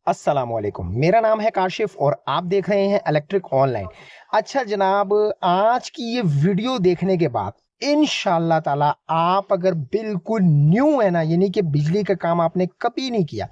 अस्सलामुअलैकुम। मेरा नाम है काशिफ और आप देख रहे हैं इलेक्ट्रिक ऑनलाइन। अच्छा जनाब, आज की ये वीडियो देखने के बाद इंशाल्लाह ताला आप अगर बिल्कुल न्यू है ना, यानी कि बिजली का काम आपने कभी नहीं किया,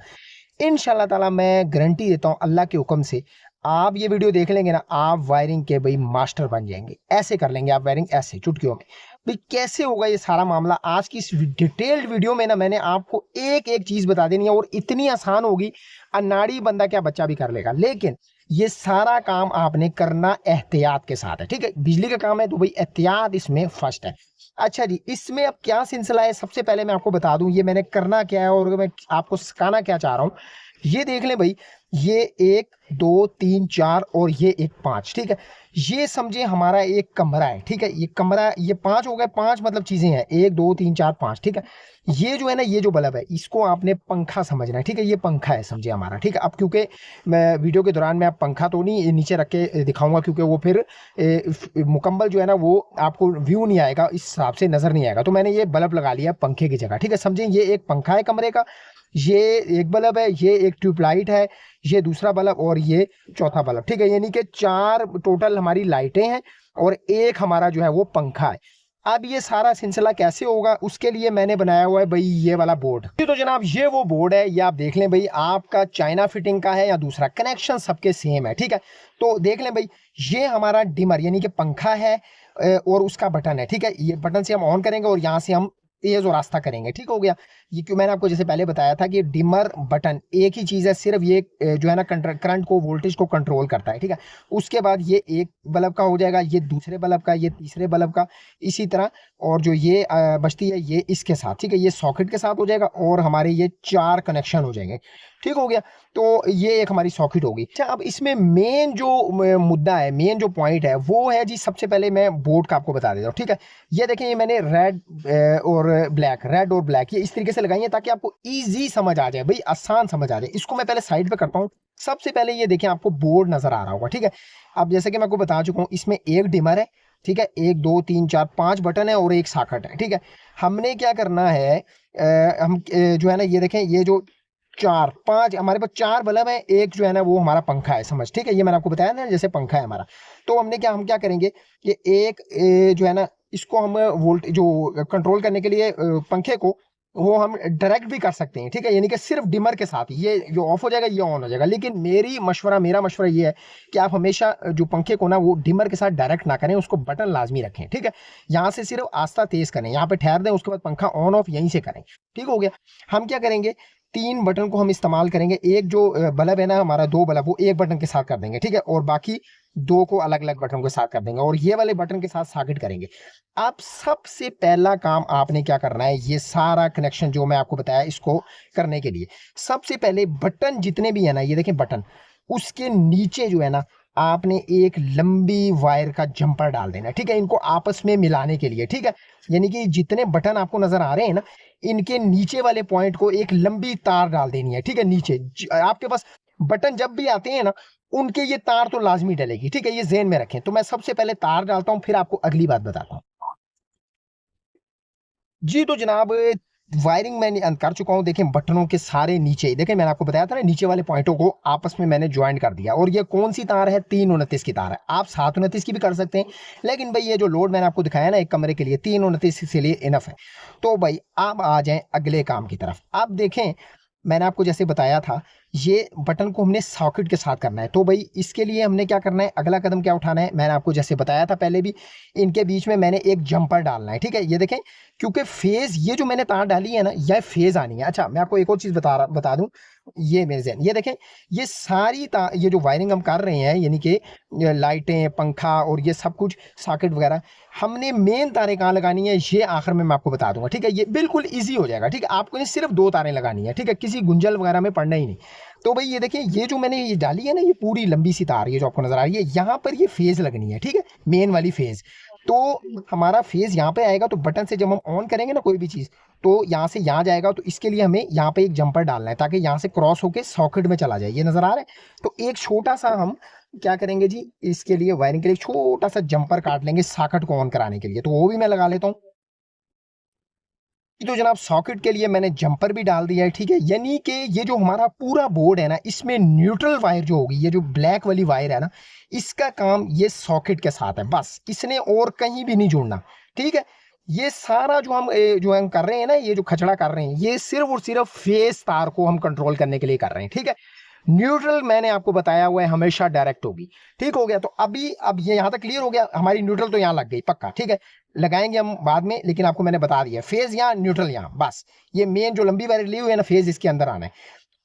इंशाल्लाह ताला मैं गारंटी देता हूँ अल्लाह के हुक्म से, आप ये वीडियो देख लेंगे ना, आप वायरिंग के भाई मास्टर बन जाएंगे। ऐसे कर लेंगे आप वायरिंग, ऐसे चुटकियों में। भाई कैसे होगा ये सारा मामला, आज की इस डिटेल्ड वीडियो में ना मैंने आपको एक एक चीज बता देनी है और इतनी आसान होगी, अनाड़ी बंदा क्या बच्चा भी कर लेगा। लेकिन ये सारा काम आपने करना एहतियात के साथ है, ठीक है। बिजली का काम है तो भाई एहतियात इसमें फर्स्ट है। अच्छा जी, इसमें अब क्या सिलसिला है, सबसे पहले मैं आपको बता दूं ये मैंने करना क्या है और मैं आपको सिखाना क्या चाह रहा हूँ। ये देख लें भाई, ये एक दो तीन चार और ये एक पांच, ठीक है। ये समझे हमारा एक कमरा है, ठीक है। ये कमरा, ये पांच हो गए, पांच मतलब चीजें हैं, एक दो तीन चार पांच, ठीक है। ये जो है ना, ये जो बल्ब है इसको आपने पंखा समझना है, ठीक है। ये पंखा है समझे हमारा, ठीक है। अब क्योंकि मैं वीडियो के दौरान मैं पंखा तो नहीं नीचे रख के दिखाऊंगा, क्योंकि वो फिर मुकम्मल जो है ना वो आपको व्यू नहीं आएगा, इस हिसाब से नजर नहीं आएगा। तो मैंने ये बल्ब लगा लिया पंखे की जगह, ठीक है। समझे ये एक पंखा है कमरे का, ये एक बल्ब है, ये एक ट्यूबलाइट है, ये दूसरा बल्ब और ये चौथा बल्ब, ठीक है। यानी कि चार टोटल हमारी लाइटें हैं और एक हमारा जो है वो पंखा है। अब ये सारा सिलसिला कैसे होगा, उसके लिए मैंने बनाया हुआ है भाई ये वाला बोर्ड। तो जनाब ये वो बोर्ड है, ये आप देख लें भाई, आपका चाइना फिटिंग का है या दूसरा, कनेक्शन सबके सेम है, ठीक है। तो देख लें भाई, ये हमारा डिमर यानी कि पंखा है और उसका बटन है, ठीक है। ये बटन से हम ऑन करेंगे और यहाँ से हम तेज और रास्ता करेंगे, ठीक हो गया। ये क्यों मैंने आपको जैसे पहले बताया था कि डिमर बटन एक ही चीज है, सिर्फ ये जो है ना करंट को, वोल्टेज को कंट्रोल करता है, ठीक है। उसके बाद ये एक बल्ब का हो जाएगा, ये दूसरे बल्ब का, ये तीसरे बल्ब का, इसी तरह। और जो ये बचती है ये इसके साथ, ठीक है, ये सॉकेट के साथ हो जाएगा और हमारे ये चार कनेक्शन हो जाएंगे, ठीक हो गया। तो ये एक हमारी सॉकेट होगी। अच्छा, अब इसमें मेन जो मुद्दा है, मेन जो पॉइंट है वो है जी, सबसे पहले मैं बोर्ड का आपको बता देता हूँ, ठीक है। ये देखें, ये मैंने और रेड और ब्लैक ये इस तरीके से लगाई है ताकि आपको इजी समझ आ जाए भाई, आसान समझ आ जाए। इसको मैं पहले साइड पे करता हूँ। सबसे पहले ये देखें, आपको बोर्ड नजर आ रहा होगा, ठीक है। अब जैसे कि मैं आपको बता चुका हूँ, इसमें एक डिमर है, ठीक है, एक दो तीन चार पांच बटन है और एक सॉकेट है, ठीक है। हमने क्या करना है, हम जो है ना, ये देखें, ये जो चार पांच हमारे पास चार बल्ब है, एक जो है ना वो हमारा पंखा है, समझ, ठीक है। ये मैंने आपको बताया ना जैसे पंखा है हमारा। तो हम क्या करेंगे, ये एक जो है ना, इसको हम वोल्ट जो कंट्रोल करने के लिए पंखे को, वो हम डायरेक्ट भी कर सकते हैं, ठीक है। यानी कि सिर्फ डिमर के साथ ये जो ऑफ हो जाएगा ये ऑन हो जाएगा। लेकिन मेरा मशवरा ये है कि आप हमेशा जो पंखे को ना वो डिमर के साथ डायरेक्ट ना करें, उसको बटन लाजमी रखें, ठीक है। यहाँ से सिर्फ आस्था तेज करें, यहाँ पे ठहर दें, उसके बाद पंखा ऑन ऑफ यहीं से करें, ठीक हो गया। हम क्या करेंगे, तीन बटन को हम इस्तेमाल करेंगे। एक जो बल्ब है ना हमारा, दो बल्ब, वो एक बटन के साथ कर देंगे, ठीक है, और बाकी दो को अलग अलग बटन के साथ कर देंगे और ये वाले बटन के साथ सॉकेट करेंगे। अब सबसे पहला काम आपने क्या करना है, ये सारा कनेक्शन जो मैं आपको बताया, इसको करने के लिए सबसे पहले बटन जितने भी है ना, ये देखें बटन, उसके नीचे जो है ना, आपने एक लंबी वायर का जंपर डाल देना है, ठीक है, इनको आपस में मिलाने के लिए, ठीक है। यानी कि जितने बटन आपको नजर आ रहे हैं ना, इनके नीचे वाले पॉइंट को एक लंबी तार डाल देनी है, ठीक है। नीचे आपके पास बटन जब भी आते हैं ना, उनके ये तार तो लाजमी डलेगी, ठीक है, ये ज़हन में रखें। तो मैं सबसे पहले तार डालता हूं, फिर आपको अगली बात बताता हूं। जी तो जनाब, वायरिंग मैंने कर चुका हूं। देखें बटनों के सारे नीचे, देखें मैंने आपको बताया था ना, नीचे वाले पॉइंटों को आपस में मैंने ज्वाइन कर दिया। और ये कौन सी तार है, 329 की तार है। आप 729 की भी कर सकते हैं, लेकिन भाई ये जो लोड मैंने आपको दिखाया ना एक कमरे के लिए, 329 के लिए इनफ है। तो भाई आप आ जाएं अगले काम की तरफ। आप देखें, मैंने आपको जैसे बताया था, ये बटन को हमने सॉकेट के साथ करना है। तो भाई इसके लिए हमने क्या करना है, अगला कदम क्या उठाना है, मैंने आपको जैसे बताया था पहले भी, इनके बीच में मैंने एक जंपर डालना है, ठीक है। ये देखें, क्योंकि फेज, ये जो मैंने तार डाली है ना, यह फेज आनी है। अच्छा, मैं आपको एक और चीज बता दूं, ये मेरे जहन, ये देखें, ये सारी तार, ये जो वायरिंग हम कर रहे हैं, यानी कि लाइटें, पंखा और ये सब कुछ, सॉकेट वगैरह, हमने मेन तारें कहाँ लगानी है, ये आखिर में मैं आपको बता दूंगा, ठीक है। ये बिल्कुल ईजी हो जाएगा, ठीक है। आपको ये सिर्फ दो तारें लगानी है, ठीक है, किसी गुंजल वगैरह में पड़ना ही नहीं। तो भाई ये देखिए, ये जो मैंने ये डाली है ना, ये पूरी लंबी सी तार, ये जो आपको नजर आ रही है, यहाँ पर ये फेज लगनी है, ठीक है, मेन वाली फेज। तो हमारा फेज यहाँ पे आएगा, तो बटन से जब हम ऑन करेंगे ना कोई भी चीज, तो यहाँ से यहाँ जाएगा। तो इसके लिए हमें यहाँ पे एक जंपर डालना है ताकि यहाँ से क्रॉस होके सॉकेट में चला जाए, ये नजर आ रहा है। तो एक छोटा सा हम क्या करेंगे जी, इसके लिए वायरिंग के लिए छोटा सा जंपर काट लेंगे सॉकेट को ऑन कराने के लिए। तो वो भी मैं लगा लेता हूँ। तो जनाब सॉकेट के लिए मैंने जंपर भी डाल दिया है, ठीक है। यानी कि ये जो हमारा पूरा बोर्ड है ना, इसमें न्यूट्रल वायर जो होगी, ये जो ब्लैक वाली वायर है ना, इसका काम ये सॉकेट के साथ है, बस इसने और कहीं भी नहीं जुड़ना, ठीक है। ये सारा जो हम कर रहे हैं ना, ये जो खचड़ा कर रहे हैं, ये सिर्फ और सिर्फ फेस तार को हम कंट्रोल करने के लिए कर रहे हैं, ठीक है। न्यूट्रल मैंने आपको बताया हुआ है हमेशा डायरेक्ट होगी, ठीक हो गया। तो अब ये यहां तक क्लियर हो गया, हमारी न्यूट्रल तो यहां लग गई पक्का, ठीक है। लगाएंगे हम बाद में, लेकिन आपको मैंने बता दिया फेज यहाँ न्यूट्रल यहाँ, बस ये मेन जो लंबी वायर ली हुई है ना, फेज इसके अंदर आना है।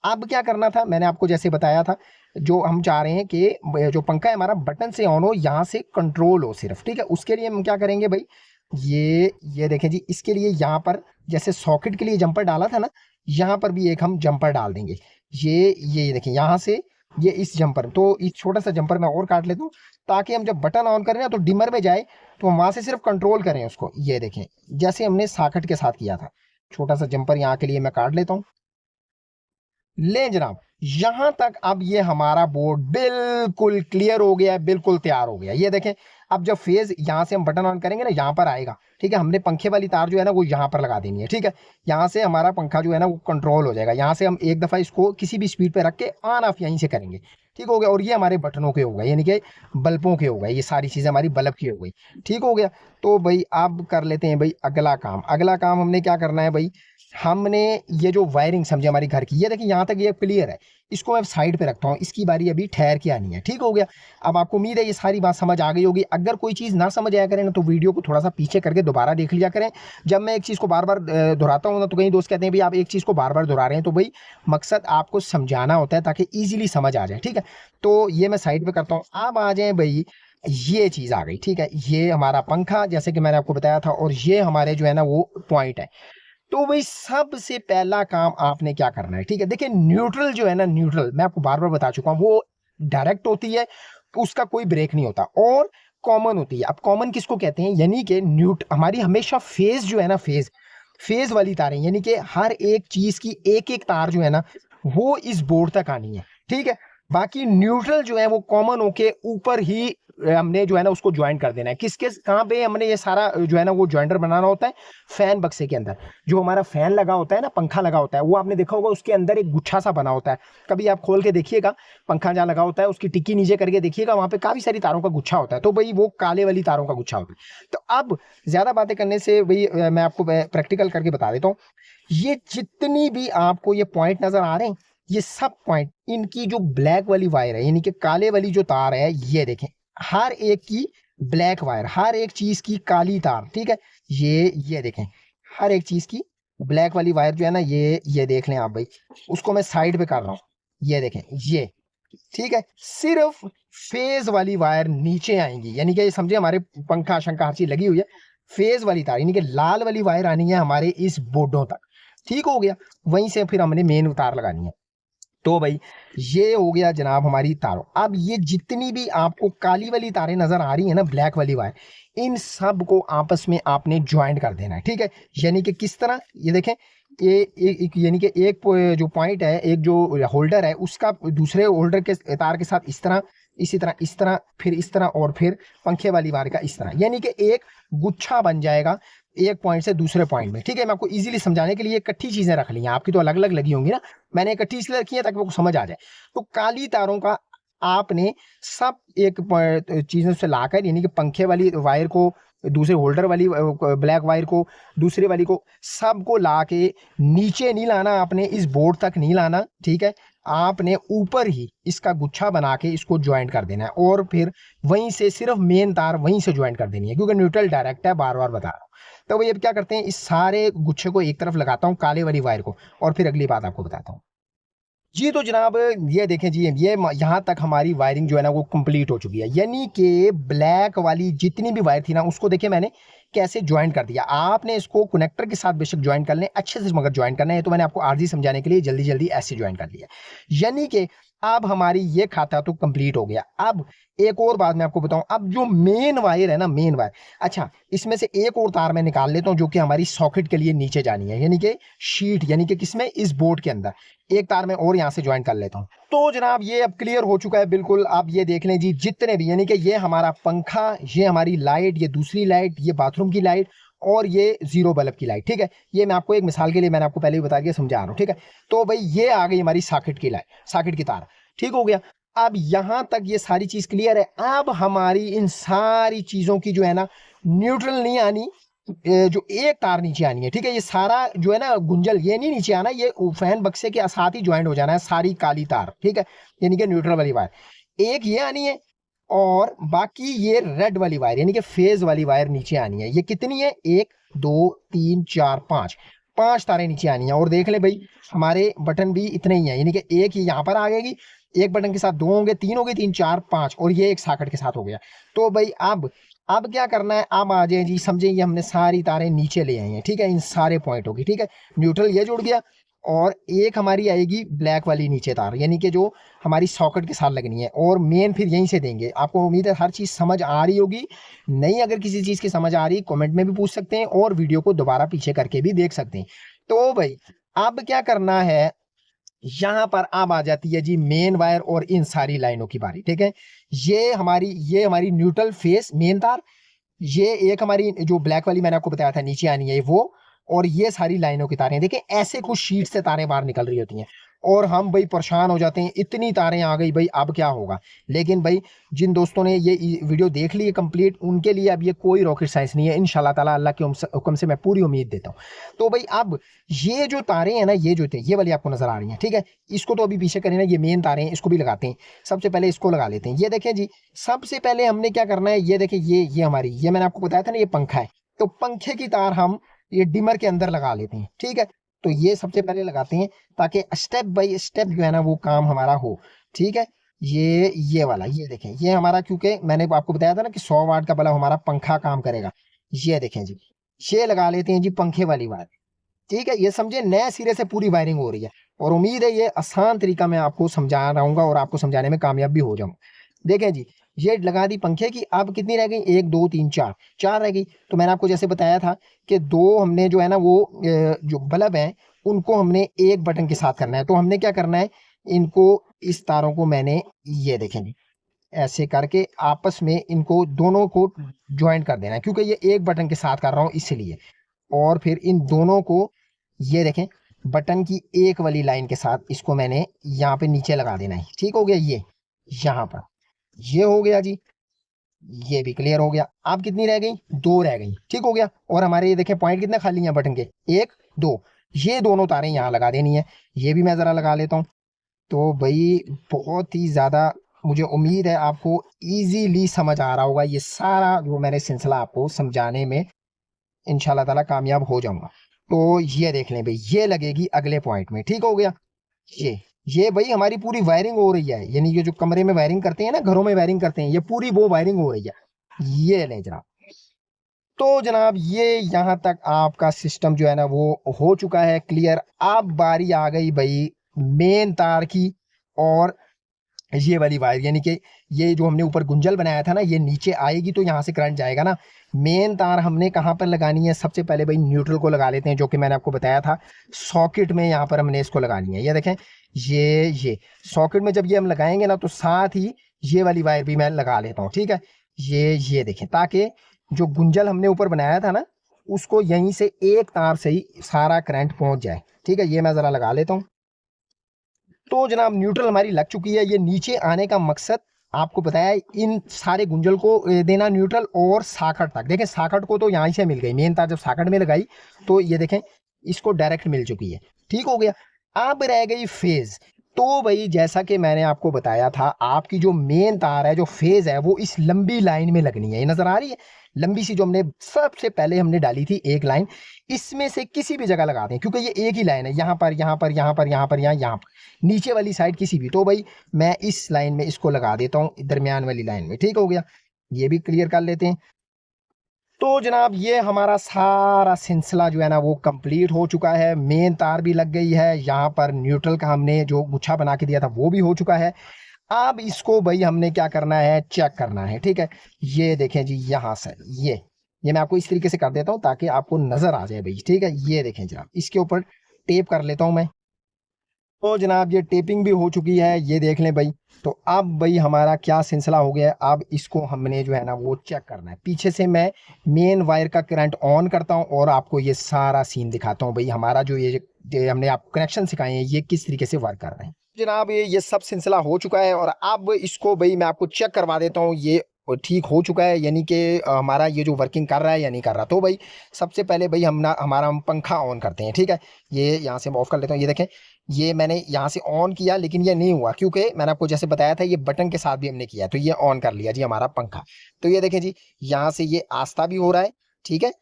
अब क्या करना था, मैंने आपको जैसे बताया था, जो हम चाह रहे हैं कि जो पंखा है हमारा बटन से ऑन हो, यहाँ से कंट्रोल हो सिर्फ, ठीक है। उसके लिए हम क्या करेंगे भाई, ये देखें जी, इसके लिए यहाँ पर जैसे सॉकेट के लिए जंपर डाला था ना, यहाँ पर भी एक हम जंपर डाल देंगे। ये देखें, यहाँ से ये इस जंपर, तो इस छोटा सा जंपर मैं और काट लेता हूँ, ताकि हम जब बटन ऑन करें ना, तो डिमर में जाए, तो हम वहां से सिर्फ कंट्रोल करें उसको। ये देखें, जैसे हमने सॉकेट के साथ किया था, छोटा सा जंपर यहाँ के लिए मैं काट लेता हूँ। ले जनाब, यहां तक अब ये हमारा बोर्ड बिल्कुल क्लियर हो गया है, बिल्कुल तैयार हो गया। ये देखें, अब जब फेज यहां से हम बटन ऑन करेंगे ना, यहां पर आएगा, ठीक है। हमने पंखे वाली तार जो है ना, वो यहां पर लगा देनी है, ठीक है। यहां से हमारा पंखा जो है ना, वो कंट्रोल हो जाएगा। यहां से हम एक दफा इसको किसी भी स्पीड पे रख के ऑन ऑफ यहीं से करेंगे, ठीक हो गया। और ये हमारे बटनों के हो गए, यानी कि बल्बों के हो गए, ये सारी चीजें हमारी बल्ब की हो गई, ठीक हो गया। तो भाई अब कर लेते हैं भाई अगला काम। अगला काम हमने क्या करना है भाई, हमने ये जो वायरिंग समझे हमारी घर की, ये देखिए यहाँ तक ये क्लियर है, इसको मैं साइड पे रखता हूँ, इसकी बारी अभी ठहर के आनी है, ठीक हो गया। अब आपको उम्मीद है ये सारी बात समझ आ गई होगी। अगर कोई चीज़ ना समझ आया करें ना, तो वीडियो को थोड़ा सा पीछे करके दोबारा देख लिया करें। जब मैं एक चीज़ को बार बार दोहराता हूँ ना, तो कई दोस्त कहते हैं भाई आप एक चीज़ को बार बार दोहरा रहे हैं, तो भाई मकसद आपको समझाना होता है ताकि ईजिली समझ आ जाए, ठीक है। तो ये मैं साइड पे करता हूँ। अब आ जाए भाई, ये चीज़ आ गई, ठीक है। ये हमारा पंखा, जैसे कि मैंने आपको बताया था, और ये हमारे जो है ना वो पॉइंट है। तो भाई सबसे पहला काम आपने क्या करना है, ठीक है। देखिए न्यूट्रल जो है ना, न्यूट्रल मैं आपको बार बार बता चुका हूं, वो डायरेक्ट होती है, उसका कोई ब्रेक नहीं होता, और कॉमन होती है। अब कॉमन किसको कहते हैं, यानी कि हमारी हमेशा फेज जो है ना, फेज वाली तारें, यानी कि हर एक चीज की एक एक तार जो है ना, वो इस बोर्ड तक आनी है, ठीक है। बाकी न्यूट्रल जो है वो कॉमन होके ऊपर ही हमने जो है ना उसको ज्वाइन कर देना है। किसके कहाँ पे हमने ये सारा जो है ना वो ज्वाइंटर बनाना होता है, फैन बक्से के अंदर। जो हमारा फैन लगा होता है ना, पंखा लगा होता है, वो आपने देखा होगा उसके अंदर एक गुच्छा सा बना होता है। कभी आप खोल के देखिएगा, पंखा जहाँ लगा होता है उसकी टिक्की नीचे करके देखिएगा, वहां पे काफी सारी तारों का गुच्छा होता है। तो भाई वो काले वाली तारों का गुच्छा होता है। तो अब ज्यादा बातें करने से भाई मैं आपको प्रैक्टिकल करके बता देता हूँ। ये जितनी भी आपको ये पॉइंट नजर आ रहे हैं, ये सब पॉइंट, इनकी जो ब्लैक वाली वायर है, यानी कि काले वाली जो तार है, ये देखें, हर एक की ब्लैक वायर, हर एक चीज की काली तार, ठीक है। ये देखें, हर एक चीज की ब्लैक वाली वायर जो है ना, ये देख लें आप भाई, उसको मैं साइड पे कर रहा हूँ। ये देखें, ये ठीक है। सिर्फ फेज वाली वायर नीचे आएंगी, यानी कि ये समझे हमारे पंखा शंखा हर चीज लगी हुई है, फेज वाली तार, यानी कि लाल वाली वायर आनी है हमारे इस बोर्डों तक, ठीक हो गया। वहीं से फिर हमने मेन तार लगानी है। तो भाई ये हो गया जनाब हमारी तारों। अब ये जितनी भी आपको काली वाली तारें नजर आ रही है ना, ब्लैक वाली वायर, इन सब को आपस में आपने ज्वाइंट कर देना है, ठीक है। यानी कि किस तरह, ये देखें, यानी कि एक जो पॉइंट है, एक जो होल्डर है, उसका दूसरे होल्डर के तार के साथ इस तरह, इसी तरह, इस तरह, फिर इस तरह, और फिर पंखे वाली वायर का इस तरह, यानी कि एक गुच्छा बन जाएगा एक पॉइंट से दूसरे पॉइंट में, ठीक है। मैं आपको इजीली समझाने के लिए इकट्ठी चीजें रख ली हैं, आपकी तो अलग अलग लगी होंगी ना, मैंने इकट्ठी इसलिए रखी है ताकि आपको समझ आ जाए। तो काली तारों का आपने सब एक चीजों से लाकर, यानी कि पंखे वाली वायर को, दूसरे होल्डर वाली ब्लैक वायर को, दूसरे वाली को, सबको ला के नीचे नहीं लाना आपने, इस बोर्ड तक नहीं लाना, ठीक है। आपने ऊपर ही इसका गुच्छा बना के इसको ज्वाइंट कर देना है, और फिर वहीं से सिर्फ मेन तार वहीं से ज्वाइंट कर देनी है, क्योंकि न्यूट्रल डायरेक्ट है, बार बार बता रहा हूँ। तो भाई अब क्या करते हैं, इस सारे गुच्छे को एक तरफ लगाता हूँ, काले वाली वायर को, और फिर अगली बात आपको बताता हूँ। जी तो जनाब ये देखें जी, ये यहाँ तक हमारी वायरिंग जो है ना वो कंप्लीट हो चुकी है। यानी कि ब्लैक वाली जितनी भी वायर थी ना, उसको देखिए मैंने कैसे ज्वाइन कर दिया। आपने इसको कनेक्टर के साथ बेशक ज्वाइन कर लें, अच्छे से मगर ज्वाइन करना है, तो मैंने आपको आरजी समझाने के लिए जल्दी जल्दी ऐसे ज्वाइन कर लिया। यानी कि अब हमारी ये खाता तो कंप्लीट हो गया। अब एक और बात मैं आपको बताऊं, अब जो मेन वायर है ना, मेन वायर, अच्छा इसमें से एक और तार मैं निकाल लेता हूं, जो कि हमारी सॉकेट के लिए नीचे जानी है, यानी कि शीट, यानी कि किसमें, इस बोर्ड के अंदर एक तार मैं और यहां से ज्वाइन कर लेता हूं। तो जनाब ये अब क्लियर हो चुका है बिल्कुल। आप ये देख लें जी, जितने भी, यानी कि ये हमारा पंखा, ये हमारी लाइट, ये दूसरी लाइट, ये बाथरूम की लाइट, और ये जीरो बल्ब की लाइट, ठीक है। ये मैं आपको एक मिसाल के लिए मैंने आपको पहले ही बता दिया, समझा रहा हूँ, ठीक है। तो भाई ये आ गई हमारी सॉकेट की लाइट, सॉकेट की तार, ठीक हो गया। अब यहां तक ये सारी चीज क्लियर है। अब हमारी इन सारी चीजों की जो है ना न्यूट्रल नहीं आनी, जो एक तार नीचे आनी है, ठीक है। ये सारा जो है ना गुंजल ये नहीं नीचे आना, ये फैन बक्से के साथ ही ज्वाइंट हो जाना है, सारी काली तार, ठीक है, यानी कि न्यूट्रल वाली वायर एक ये आनी है, और बाकी ये रेड वाली वायर यानी कि फेज वाली वायर नीचे आनी है। ये कितनी है, 1 2 3 4 5, 5 तारें नीचे आनी है। और देख ले भाई हमारे बटन भी इतने ही है, यानी कि एक ही यहाँ पर आ गएगी, एक बटन के साथ 2 होंगे, 3 हो गए, 3 4 5, और ये एक सॉकेट के साथ हो गया। तो भाई अब क्या करना है, अब आ जाए जी, समझे, ये हमने सारी तारें नीचे ले आई हैं, ठीक है, इन सारे पॉइंट होगी, ठीक है। न्यूट्रल ये जुड़ गया, और एक हमारी आएगी ब्लैक वाली नीचे तार, यानी कि जो हमारी सॉकेट के साथ लगनी है, और मेन फिर यहीं से देंगे। आपको उम्मीद है हर चीज समझ आ रही होगी। नहीं, अगर किसी चीज की समझ आ रही कमेंट में भी पूछ सकते हैं, और वीडियो को दोबारा पीछे करके भी देख सकते हैं। तो भाई अब क्या करना है, यहां पर अब आ जाती है जी मेन वायर और इन सारी लाइनों की बारी, ठीक है। ये हमारी न्यूट्रल फेस मेन तार, ये एक हमारी जो ब्लैक वाली मैंने आपको बताया था नीचे आनी है वो, और ये सारी लाइनों की तारें देखिए ऐसे कुछ शीट से तारें बाहर निकल रही होती हैं, और हम भाई परेशान हो जाते हैं, इतनी तारें आ गई भाई, अब क्या होगा। लेकिन भाई जिन दोस्तों ने ये वीडियो देख ली है कंप्लीट, उनके लिए अब ये कोई रॉकेट साइंस नहीं है, इंशाल्लाह ताला अल्लाह के हुक्म से मैं पूरी उम्मीद देता हूँ। तो भाई अब ये जो तारें हैं ना, ये जो थे, ये वाली आपको नजर आ रही हैं, ठीक है। इसको तो अभी पीछे करें ना, ये मेन तारें हैं, इसको भी लगाते हैं। सबसे पहले इसको लगा लेते हैं, ये देखें जी। सबसे पहले हमने क्या करना है, ये देखें, ये हमारी, ये मैंने आपको बताया था ना, ये पंखा है, तो पंखे की तार हम ये डिमर के अंदर लगा लेते हैं, ठीक है। तो ये सबसे पहले लगाते हैं, ताकि स्टेप बाय स्टेप जो है ना वो काम हमारा हो, ठीक है। ये वाला, ये देखें, ये हमारा, क्योंकि मैंने आपको बताया था ना कि 100 वाट का बल्ब हमारा पंखा काम करेगा। ये देखें जी, ये लगा लेते हैं जी पंखे वाली वायर, ठीक है। ये समझे, नए सिरे से पूरी वायरिंग हो रही है, और उम्मीद है ये आसान तरीका मैं आपको समझा रहूंगा, और आपको समझाने में कामयाब भी हो जाऊंगा। देखें जी, ये लगा दी पंखे की, अब कितनी रह गई, 1 2 3 4, 4 रह गई। तो मैंने आपको जैसे बताया था कि दो हमने जो है ना वो जो बल्ब है उनको हमने एक बटन के साथ करना है। तो हमने क्या करना है, इनको, इस तारों को मैंने, ये देखें जी, ऐसे करके आपस में इनको दोनों को ज्वाइंट कर देना है, क्योंकि ये एक बटन के साथ कर रहा हूँ इसलिए। और फिर इन दोनों को, ये देखें, बटन की एक वाली लाइन के साथ इसको मैंने यहाँ पे नीचे लगा देना है, ठीक हो गया। ये यहाँ पर ये हो गया जी, ये भी क्लियर हो गया। अब कितनी रह गई, 2 रह गई, ठीक हो गया। और हमारे ये देखें पॉइंट कितने खाली हैं बटन के, 1 2, ये दोनों तारें यहाँ लगा देनी है। ये भी मैं जरा लगा लेता हूँ। तो भाई बहुत ही ज्यादा मुझे उम्मीद है आपको इजीली समझ आ रहा होगा, ये सारा जो मैंने सिलसिला आपको समझाने में इंशाल्लाह ताला कामयाब हो जाऊंगा। तो ये देख लें भाई, ये लगेगी अगले पॉइंट में, ठीक हो गया। ये ये भाई हमारी पूरी वायरिंग हो रही है, यानी ये जो कमरे में वायरिंग करते हैं ना, घरों में वायरिंग करते हैं, ये पूरी वो वायरिंग हो रही है। ये ले जनाब, तो जनाब ये यहाँ तक आपका सिस्टम जो है ना वो हो चुका है क्लियर। अब बारी आ गई भाई मेन तार की, और ये वाली वायर, यानी कि ये जो हमने ऊपर गुंजल बनाया था ना, ये नीचे आएगी तो यहाँ से करंट जाएगा ना। मेन तार हमने कहाँ पर लगानी है, सबसे पहले भाई न्यूट्रल को लगा लेते हैं, जो कि मैंने आपको बताया था सॉकेट में, यहाँ पर हमने इसको लगानी है। ये देखें, ये सॉकेट में जब ये हम लगाएंगे ना, तो साथ ही ये वाली वायर भी मैं लगा लेता हूँ, ठीक है। ये देखें, ताकि जो गुंजल हमने ऊपर बनाया था ना, उसको यहीं से एक तार से ही सारा करंट पहुंच जाए, ठीक है। ये मैं जरा लगा लेता हूँ। तो जनाब न्यूट्रल हमारी लग चुकी है। ये नीचे आने का मकसद आपको बताया, इन सारे गुंजल को देना न्यूट्रल और साकट तक। देखें साकट को तो यहाँ से मिल गई, मेन तार जब साकट में लगाई तो ये देखें इसको डायरेक्ट मिल चुकी है, ठीक हो गया। अब रह गई फेज। तो भाई जैसा कि मैंने आपको बताया था, आपकी जो मेन तार है, जो फेज है, वो इस लंबी लाइन में लगनी है। ये नजर आ रही है लंबी सी, जो हमने सबसे पहले हमने डाली थी एक लाइन, इसमें से किसी भी जगह लगा दें, क्योंकि ये एक ही लाइन है, यहाँ पर यहाँ पर यहाँ पर यहाँ पर यहाँ पर नीचे वाली साइड किसी भी। तो भाई मैं इस लाइन में इसको लगा देता हूँ, दरमियान वाली लाइन में, ठीक हो गया। ये भी क्लियर कर लेते हैं। तो जनाब ये हमारा सारा सिलसिला जो है ना वो कंप्लीट हो चुका है। मेन तार भी लग गई है, यहाँ पर न्यूट्रल का हमने जो गुच्छा बना के दिया था वो भी हो चुका है। अब इसको भाई हमने क्या करना है, चेक करना है, ठीक है। ये देखें जी, यहाँ से ये मैं आपको इस तरीके से कर देता हूँ ताकि आपको नजर आ जाए भाई, ठीक है। ये देखें जनाब, इसके ऊपर टेप कर लेता हूँ मैं, तो जनाब ये टेपिंग भी हो चुकी है, ये देख लें भाई। तो अब भाई हमारा क्या सिलसिला हो गया है, अब इसको हमने जो है ना वो चेक करना है। पीछे से मैं मेन वायर का करंट ऑन करता हूँ और आपको ये सारा सीन दिखाता हूँ भाई, हमारा जो ये हमने आपको कनेक्शन सिखाए हैं ये किस तरीके से वर्क कर रहे हैं। जनाब ये सब सिलसिला हो चुका है और अब इसको भाई मैं आपको चेक करवा देता हूँ ये ठीक हो चुका है, यानी कि हमारा ये जो वर्किंग कर रहा है या नहीं कर रहा। तो भाई सबसे पहले भाई हम पंखा ऑन करते हैं, ठीक है। ये यहाँ से मैं ऑफ कर लेता हूँ। ये देखें, ये मैंने यहाँ से ऑन किया लेकिन ये नहीं हुआ, क्योंकि मैंने आपको जैसे बताया था ये बटन के साथ भी हमने किया, तो ये ऑन कर लिया जी हमारा पंखा। तो ये देखें जी, यहाँ से ये आस्था भी हो रहा है, ठीक है।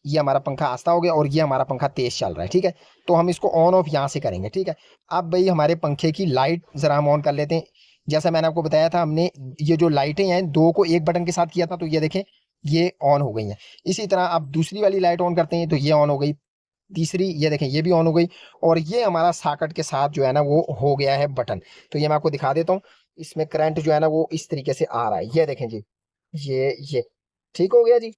ये हमारा पंखा आस्था हो गया और ये हमारा पंखा तेज चल रहा है, ठीक है। तो हम इसको ऑन ऑफ यहाँ से करेंगे, ठीक है। अब भाई हमारे पंखे की लाइट जरा हम ऑन कर लेते हैं। जैसा मैंने आपको बताया था, हमने ये जो लाइटें हैं दो को एक बटन के साथ किया था, तो ये देखें ये ऑन हो गई हैं। इसी तरह अब दूसरी वाली लाइट ऑन करते हैं, तो ये ऑन हो गई। तीसरी ये देखें ये भी ऑन हो गई और ये हमारा सॉकेट के साथ जो है ना वो हो गया है बटन। तो ये मैं आपको दिखा देता हूँ, इसमें करंट जो है ना वो इस तरीके से आ रहा है, ये देखें जी। ये ठीक हो गया जी।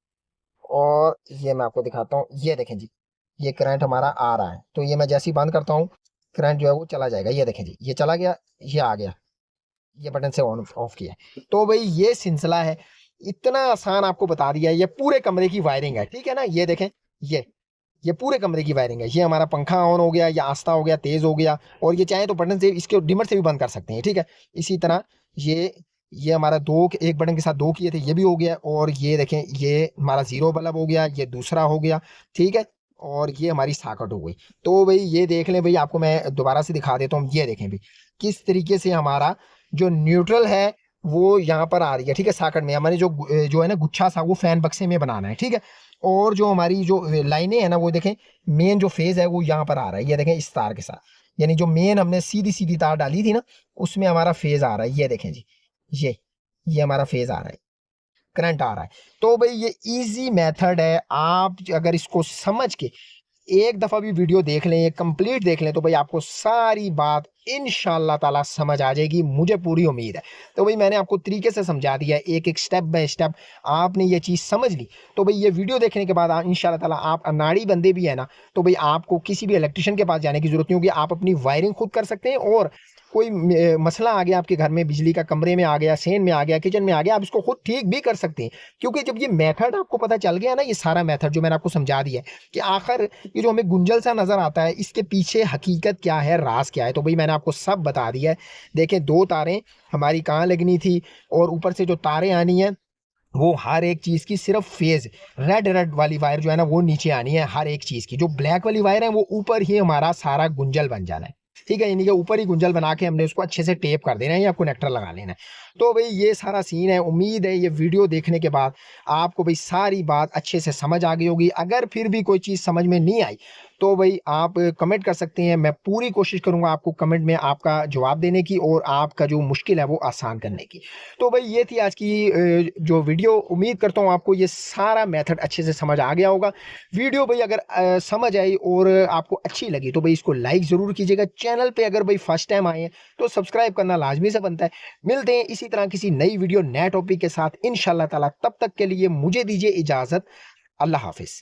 और ये मैं आपको दिखाता हूँ, ये देखें जी, ये करंट हमारा आ रहा है। तो ये मैं जैसे ही बंद करता हूँ करंट जो है वो चला जाएगा, ये देखें जी, ये चला गया, ये आ गया, ये बटन से ऑन ऑफ किया है। तो भाई ये सिलसिला है, इतना आसान आपको बता दिया है। ये पूरे कमरे की वायरिंग है, ठीक है ना। ये देखें, ये ये पूरे कमरे की वायरिंग है। ये हमारा पंखा ऑन हो गया, ये आस्था हो गया, तेज हो गया, और ये चाहे तो बटन से इसके डिमर से भी बंद कर सकते हैं, ठीक है। इसी तरह ये हमारा दो एक बटन के साथ दो किए थे, ये भी हो गया। और ये देखें ये हमारा जीरो बल्ब हो गया, ये दूसरा हो गया, ठीक है। और ये हमारी साकट हो गई। तो भाई ये देख लें भाई, आपको मैं दोबारा से दिखा देता हूँ। ये देखें भाई किस तरीके से हमारा जो न्यूट्रल है वो यहाँ पर आ रही है, ठीक है। साकट में हमारे जो है ना गुच्छा सा वो फैन बक्से में बनाना है, ठीक है। और जो हमारी जो लाइनें हैं ना वो देखें, मेन जो फेज है वो यहाँ पर आ रहा है, ये देखें इस तार के साथ, यानी जो मेन हमने सीधी सीधी तार डाली थी ना उसमें हमारा फेज आ रहा है, ये देखें जी। ये ये हमारा फेज आ रहा है, करंट आ रहा है। तो भाई ये इजी मेथड है, आप अगर इसको समझ के एक दफा भी वीडियो देख लें, ये कंप्लीट देख लें, तो भाई आपको सारी बात इंशाल्लाह ताला समझ आ जाएगी, मुझे पूरी उम्मीद है। तो भाई मैंने आपको तरीके से समझा दिया है, एक एक स्टेप बाय स्टेप आपने ये चीज़ समझ ली। तो भाई ये वीडियो देखने के बाद इंशाल्लाह ताला आप अनाड़ी बंदे भी है ना, तो भाई आपको किसी भी इलेक्ट्रिशियन के पास जाने की जरूरत नहीं होगी, आप अपनी वायरिंग खुद कर सकते हैं। और कोई मसला आ गया आपके घर में, बिजली का कमरे में आ गया, सेन में आ गया, किचन में आ गया, आप इसको खुद ठीक भी कर सकते हैं। क्योंकि जब ये मेथड आपको पता चल गया ना, ये सारा मेथड जो मैंने आपको समझा दिया है कि आखिर ये जो हमें गुंजल सा नजर आता है इसके पीछे हकीकत क्या है, राज क्या है, तो भाई मैंने आपको सब बता दिया है। देखें दो तारें हमारी कहाँ लगनी थी, और ऊपर से जो तारें आनी है वो हर एक चीज की सिर्फ फेज, रेड रेड वाली वायर जो है ना वो नीचे आनी है हर एक चीज की, जो ब्लैक वाली वायर है वो ऊपर ही हमारा सारा गुंजल बन जाना है, ठीक है। यानी कि ऊपर ही गुंजल बना के हमने उसको अच्छे से टेप कर देना है या कनेक्टर लगा लेना है। तो भाई ये सारा सीन है। उम्मीद है ये वीडियो देखने के बाद आपको भाई सारी बात अच्छे से समझ आ गई होगी। अगर फिर भी कोई चीज़ समझ में नहीं आई तो भाई आप कमेंट कर सकते हैं, मैं पूरी कोशिश करूंगा आपको कमेंट में आपका जवाब देने की और आपका जो मुश्किल है वो आसान करने की। तो भाई ये थी आज की जो वीडियो। उम्मीद करता हूँ आपको ये सारा मेथड अच्छे से समझ आ गया होगा। वीडियो भाई अगर समझ आई और आपको अच्छी लगी तो भाई इसको लाइक ज़रूर कीजिएगा। चैनल पे अगर भाई फर्स्ट टाइम आए हैं तो सब्सक्राइब करना लाजमी से बनता है। मिलते हैं इसी तरह किसी नई वीडियो नए टॉपिक के साथ इंशाल्लाह ताला। तब तक के लिए मुझे दीजिए इजाज़त। अल्लाह हाफिज़।